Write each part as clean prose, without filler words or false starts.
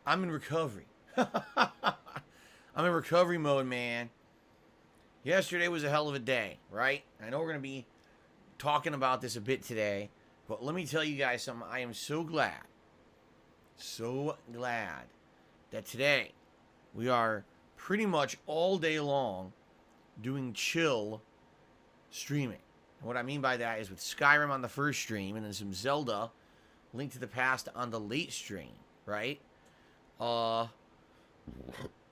I'm in recovery. I'm in recovery mode, man. Yesterday was a hell of a day, right? I know we're going to be talking about this a bit today, but let me tell you guys something. I am so glad that today we are pretty much all day long doing chill streaming. And what I mean by that is with Skyrim on the first stream and then some Zelda Link to the Past on the late stream, right?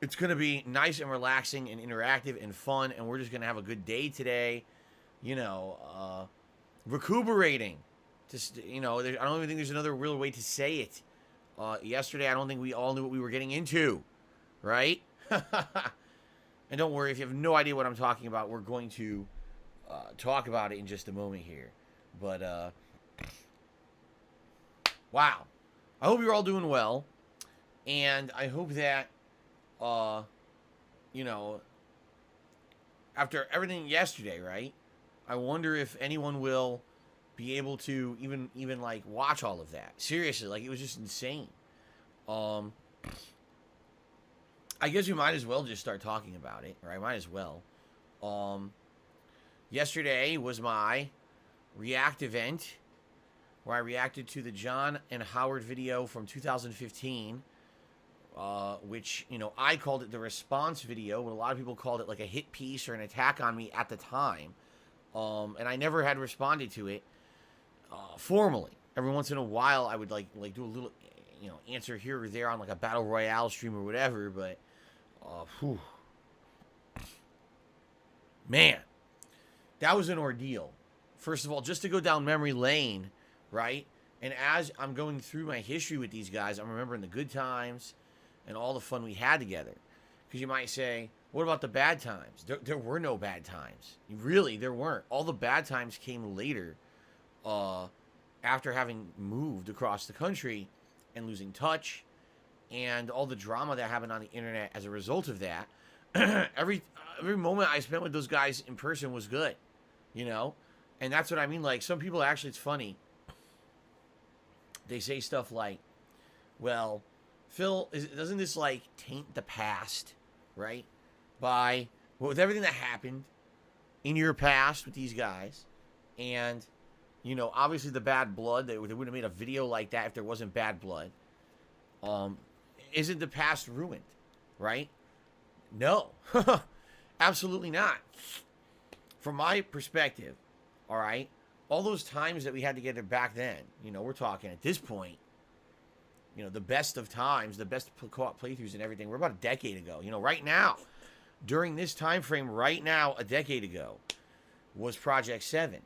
It's going to be nice and relaxing and interactive and fun, and we're just going to have a good day today, recuperating. Just, I don't even think there's another real way to say it. Yesterday, I don't think we all knew what we were getting into, right? And don't worry, if you have no idea what I'm talking about, we're going to talk about it in just a moment here. But, wow. I hope you're all doing well. And I hope that, after everything yesterday, right? I wonder if anyone will be able to even like watch all of that. Seriously, like it was just insane. I guess we might as well just start talking about it, right? Might as well. Yesterday was my React event where I reacted to the John and Howard video from 2015. Which, I called it the response video, but a lot of people called it like a hit piece or an attack on me at the time. And I never had responded to it formally. Every once in a while, I would like do a little, answer here or there on like a battle royale stream or whatever. But, man, that was an ordeal. First of all, just to go down memory lane, right? And as I'm going through my history with these guys, I'm remembering the good times and all the fun we had together. Because you might say, what about the bad times? There were no bad times. Really, there weren't. All the bad times came later, after having moved across the country and losing touch, and all the drama that happened on the internet as a result of that. every moment I spent with those guys in person was good, And that's what I mean. Like, some people actually, it's funny. They say stuff like, well, Phil, doesn't this like taint the past, right? With everything that happened in your past with these guys, and obviously the bad blood. They wouldn't have made a video like that if there wasn't bad blood. Isn't the past ruined, right? No, absolutely not. From my perspective, all right, all those times that we had together back then, we're talking at this point. The best of times, the best co-op playthroughs and everything, we're about a decade ago. Right now, during this time frame, right now, a decade ago, was Project 7,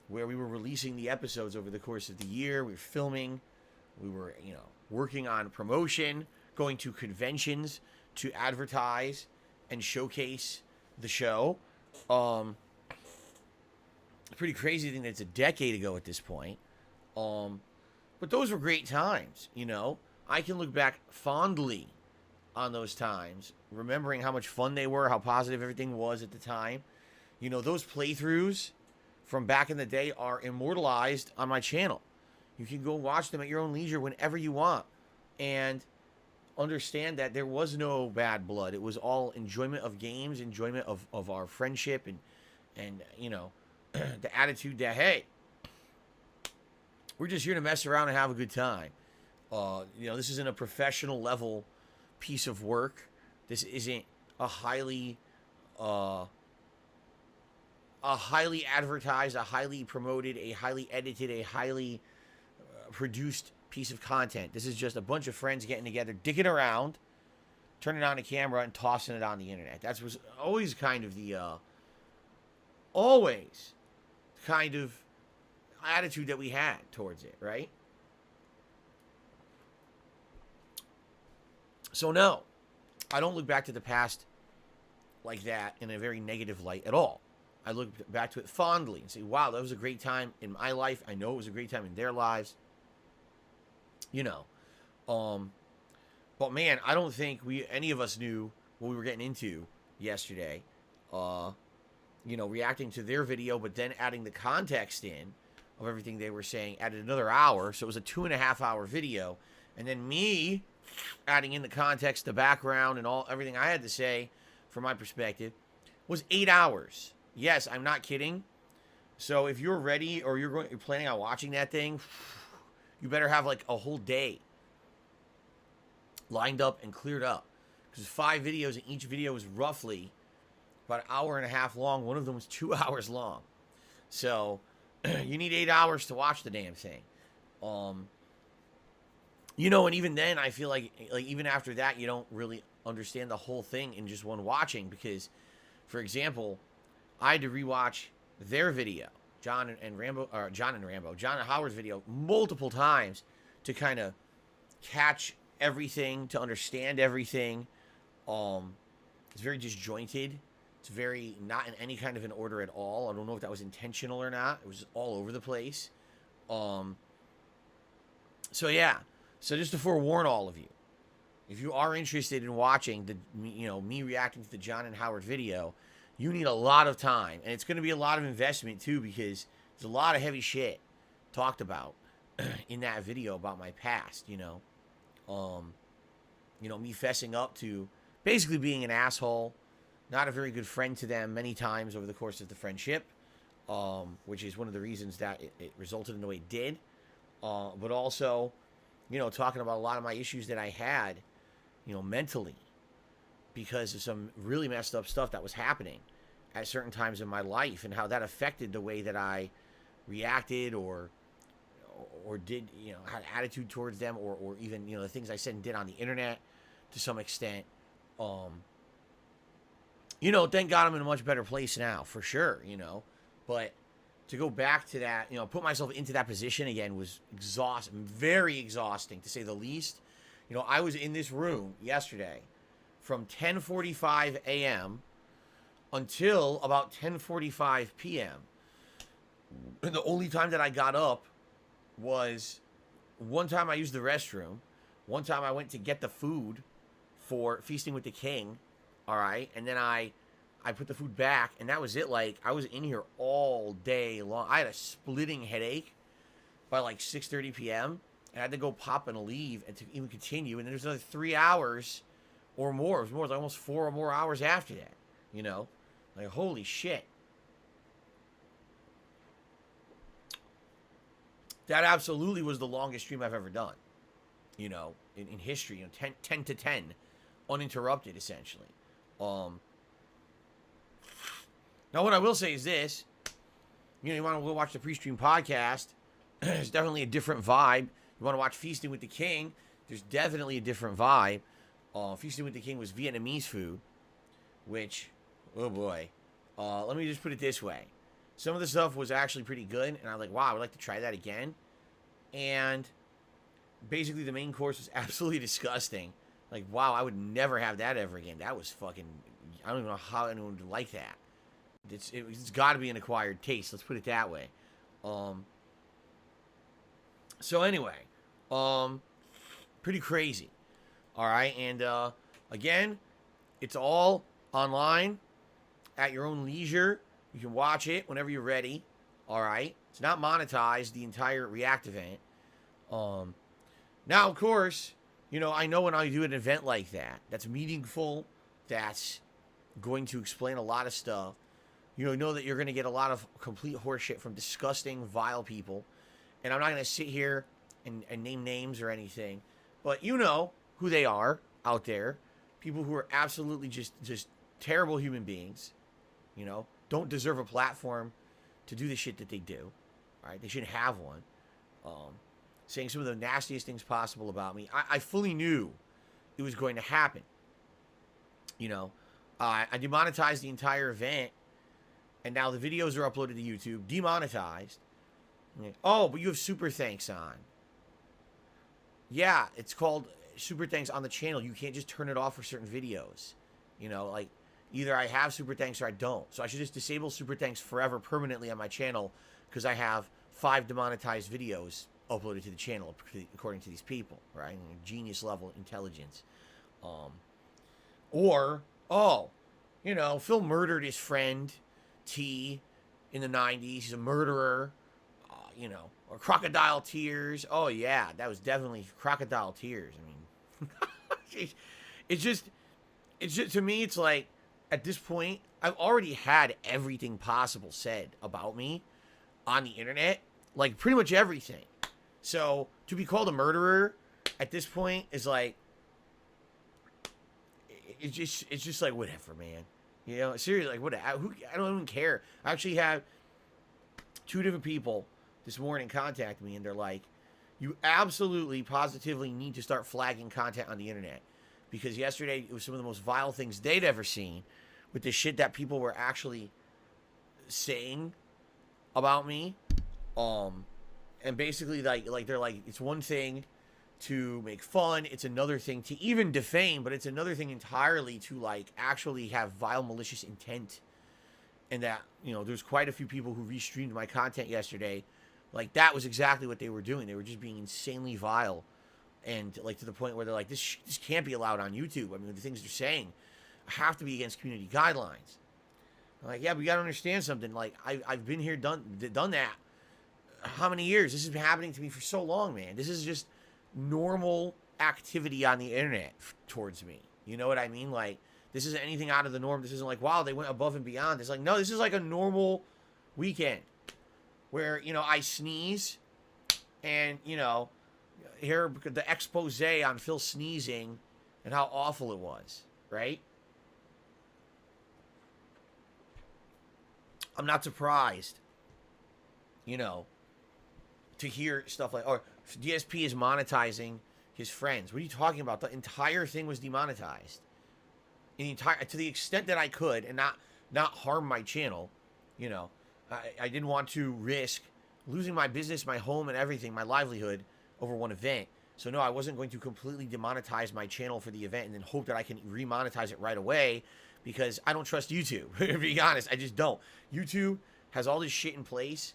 where we were releasing the episodes over the course of the year. We were filming. We were, working on promotion, going to conventions to advertise and showcase the show. Pretty crazy thing that it's a decade ago at this point. But those were great times, I can look back fondly on those times, remembering how much fun they were, how positive everything was at the time. Those playthroughs from back in the day are immortalized on my channel. You can go watch them at your own leisure whenever you want. And understand that there was no bad blood. It was all enjoyment of games, enjoyment of our friendship, and the attitude that, hey, we're just here to mess around and have a good time. This isn't a professional level piece of work. This isn't a highly advertised, a highly promoted, a highly edited, a highly produced piece of content. This is just a bunch of friends getting together, dicking around, turning on a camera, and tossing it on the internet. That was always kind of the attitude that we had towards it, right? So no, I don't look back to the past like that in a very negative light at all. I look back to it fondly and say, wow, that was a great time in my life. I know it was a great time in their lives. But man, I don't think any of us knew what we were getting into yesterday. Reacting to their video, but then adding the context in of everything they were saying, added another hour. So it was a 2.5 hour video. And then me adding in the context, the background, and everything I had to say from my perspective, was 8 hours. Yes, I'm not kidding. So if you're ready or you're planning on watching that thing, you better have like a whole day lined up and cleared up. Because 5 videos, and each video was roughly about an hour and a half long. One of them was 2 hours long. So you need 8 hours to watch the damn thing. You know, and even then, I feel like even after that, you don't really understand the whole thing in just one watching. Because, for example, I had to rewatch their video, John and Howard's video, multiple times to kind of catch everything, to understand everything. It's very disjointed. It's very not in any kind of an order at all. I don't know if that was intentional or not. It was all over the place. So yeah. So just to forewarn all of you, if you are interested in watching me reacting to the John and Howard video, you need a lot of time, and it's going to be a lot of investment too, because there's a lot of heavy shit talked about in that video about my past. Me fessing up to basically being an asshole, not a very good friend to them many times over the course of the friendship, which is one of the reasons that it resulted in the way it did. But also, talking about a lot of my issues that I had, mentally, because of some really messed up stuff that was happening at certain times in my life, and how that affected the way that I reacted or did, had an attitude towards them, or even, the things I said and did on the internet to some extent. Thank God I'm in a much better place now, for sure, but to go back to that, put myself into that position again was very exhausting, to say the least. I was in this room yesterday from 10:45 a.m. until about 10:45 p.m. And the only time that I got up was one time I used the restroom, one time I went to get the food for Feasting with the King, all right? And then I put the food back, and that was it. Like, I was in here all day long. I had a splitting headache by like 6:30 p.m., and I had to go pop and leave and to even continue. And then there's another 3 hours or more. It was more, like almost 4 or more hours after that, Like, holy shit. That absolutely was the longest stream I've ever done, in history, 10 to 10, uninterrupted, essentially. Now, what I will say is this. You want to go watch the pre-stream podcast, there's definitely a different vibe. You want to watch Feasting with the King, there's definitely a different vibe. Feasting with the King was Vietnamese food, which, oh boy. Let me just put it this way. Some of the stuff was actually pretty good, and I'm like, wow, I would like to try that again. And basically the main course was absolutely disgusting. Like, wow, I would never have that ever again. That was fucking, I don't even know how anyone would like that. It's got to be an acquired taste. Let's put it that way. So anyway, pretty crazy. All right, and again, it's all online at your own leisure. You can watch it whenever you're ready. All right, it's not monetized, the entire React event. Now, of course, I know when I do an event like that, that's meaningful, that's going to explain a lot of stuff. Know that you're going to get a lot of complete horseshit from disgusting, vile people. And I'm not going to sit here and name names or anything. But you know who they are out there. People who are absolutely just terrible human beings. Don't deserve a platform to do the shit that they do. All right? They shouldn't have one. Saying some of the nastiest things possible about me. I fully knew it was going to happen. I demonetized the entire event. And now the videos are uploaded to YouTube, demonetized. Oh, but you have super thanks on. Yeah, it's called super thanks on the channel. You can't just turn it off for certain videos. Like, either I have super thanks or I don't. So I should just disable super thanks forever, permanently on my channel, because I have 5 demonetized videos uploaded to the channel, according to these people, right? Genius level intelligence. Phil murdered his friend T in the 90s. He's a murderer. Or crocodile tears. Oh yeah, that was definitely crocodile tears. I mean, it's just, to me, it's like, at this point, I've already had everything possible said about me on the internet, like pretty much everything. So to be called a murderer at this point is like, it's just like, whatever, man. You know, seriously, like, what? I don't even care. I actually had 2 different people this morning contact me, and they're like, you absolutely, positively need to start flagging content on the internet, because yesterday it was some of the most vile things they'd ever seen, with the shit that people were actually saying about me. And basically, like they're like, it's one thing to make fun, it's another thing to even defame, but it's another thing entirely to, like, actually have vile, malicious intent. And that, you know, there's quite a few people who restreamed my content yesterday. Like, that was exactly what they were doing. They were just being insanely vile, and, like, to the point where they're like, this can't be allowed on YouTube. I mean, the things they're saying have to be against community guidelines. I'm like, yeah, but you gotta understand something. Like, I've been here, done that. How many years? This has been happening to me for so long, man. This is just normal activity on the internet towards me. You know what I mean? Like, this isn't anything out of the norm. This isn't like, wow, they went above and beyond. It's like, no, this is like a normal weekend where, you know, I sneeze and, you know, hear the expose on Phil sneezing and how awful it was, right? I'm not surprised, you know, to hear stuff like, or DSP is monetizing his friends. What are you talking about? The entire thing was demonetized. To the extent that I could, and not harm my channel, you know, I didn't want to risk losing my business, my home, and everything, my livelihood, over one event. So no, I wasn't going to completely demonetize my channel for the event and then hope that I can remonetize it right away, because I don't trust YouTube. To be honest, I just don't. YouTube has all this shit in place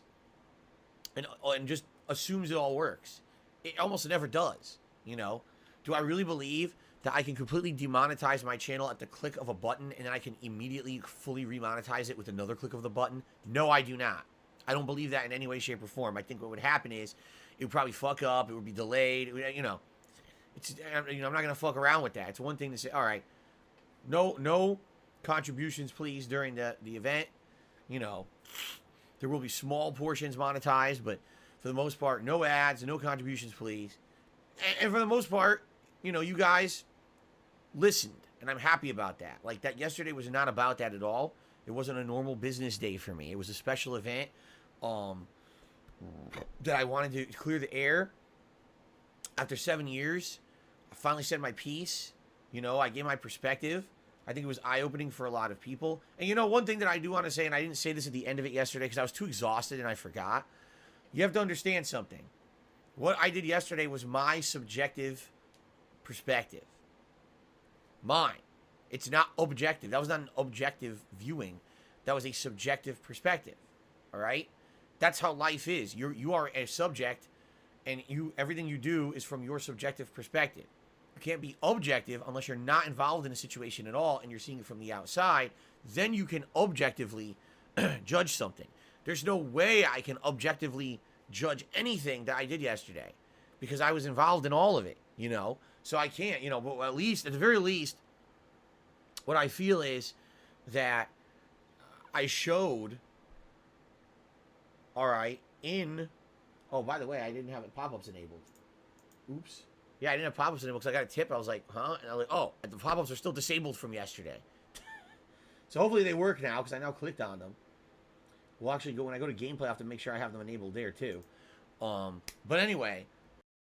and just assumes it all works. It almost never does, you know? Do I really believe that I can completely demonetize my channel at the click of a button and then I can immediately fully remonetize it with another click of the button? No, I do not. I don't believe that in any way, shape, or form. I think what would happen is it would probably fuck up. It would be delayed. You know, I'm not going to fuck around with that. It's one thing to say, all right, no contributions, please, during the event. You know, there will be small portions monetized, but for the most part, no ads, no contributions, please. And for the most part, you know, you guys listened, and I'm happy about that. Like, that yesterday was not about that at all. It wasn't a normal business day for me. It was a special event that I wanted to clear the air. After 7 years, I finally said my piece. You know, I gave my perspective. I think it was eye-opening for a lot of people. And, you know, one thing that I do want to say, and I didn't say this at the end of it yesterday because I was too exhausted and I forgot. You have to understand something. What I did yesterday was my subjective perspective. Mine. It's not objective. That was not an objective viewing. That was a subjective perspective. All right? That's how life is. You are a subject, and everything you do is from your subjective perspective. You can't be objective unless you're not involved in a situation at all and you're seeing it from the outside. Then you can objectively judge something. There's no way I can objectively judge anything that I did yesterday because I was involved in all of it, you know? So I can't, you know, but at the very least, what I feel is that I showed, all right, oh, by the way, I didn't have pop-ups enabled. Oops. Yeah, I didn't have pop-ups enabled because I got a tip. I was like, huh? And I was like, oh, the pop-ups are still disabled from yesterday. So hopefully they work now because I now clicked on them. We'll actually go, when I go to gameplay, I have to make sure I have them enabled there too. But anyway,